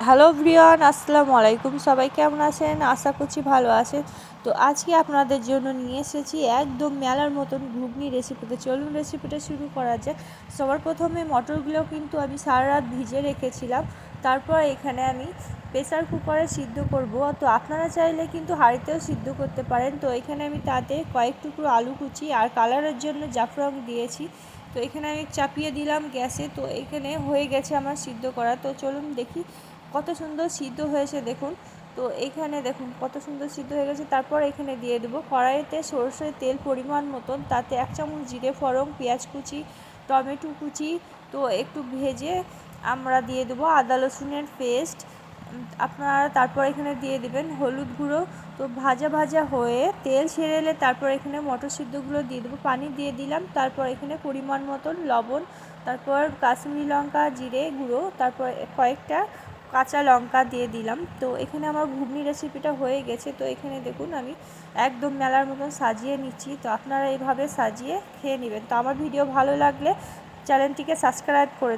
Hello everyone, আসসালামু আলাইকুম। সবাই কেমন আছেন? আশা করছি ভালো আছেন। তো আজকে আপনাদের জন্য নিয়ে এসেছি একদম মেলার মতন ঘুগনি রেসিপিতে। চলুন রেসিপিটা শুরু করা যাক। সবার প্রথমে মটরগুলো কিন্তু আমি সারা রাত ভিজে রেখেছিলাম। তারপর এখানে আমি প্রেসার কুকারে সিদ্ধ করব। তো আপনারা চাইলে কিন্তু হাঁড়িতেও সিদ্ধ করতে পারেন। তো এখানে আমি তাতে কয়েক টুকরো আলু কুচি আর কালারের জন্য জাফরান দিয়েছি। তো এখানে আমি চাপিয়ে দিলাম গ্যাসে। তো এখানে হয়ে গেছে আমার সিদ্ধ করা। তো চলুন দেখি কত সুন্দর সিদ্ধ হয়েছে দেখুন। তো এখানে দেখুন কত সুন্দর সিদ্ধ হয়ে গেছে। তারপর এখানে দিয়ে দেবো কড়াইতে সরষের তেল পরিমাণ মতন, তাতে 1 চামচ জিরে ফোড়ন, পেঁয়াজ কুচি, টমেটো কুচি। তো একটু ভেজে আমরা দিয়ে দেবো আদা রসুনের পেস্ট। আপনারা তারপর এখানে দিয়ে দেবেন হলুদ গুঁড়ো। তো ভাজা ভাজা হয়ে তেল ছেড়ে এলে তারপর এখানে মটর সিদ্ধগুলো দিয়ে দেবো, পানি দিয়ে দিলাম। তারপর এখানে পরিমাণ মতন লবণ, তারপর কাশ্মীরি লঙ্কা, জিরে গুঁড়ো, তারপর কয়েকটা কাঁচা লঙ্কা দিয়ে দিলাম। তো এখানে আমার ঘুগনি রেসিপিটা হয়ে গেছে। তো এখানে দেখুন আমি একদম মেলার মতন সাজিয়ে নিচ্ছি। তো আপনারা এইভাবে সাজিয়ে খেয়ে নেবেন। তো আমার ভিডিও ভালো লাগলে চ্যানেলটিকে সাবস্ক্রাইব করে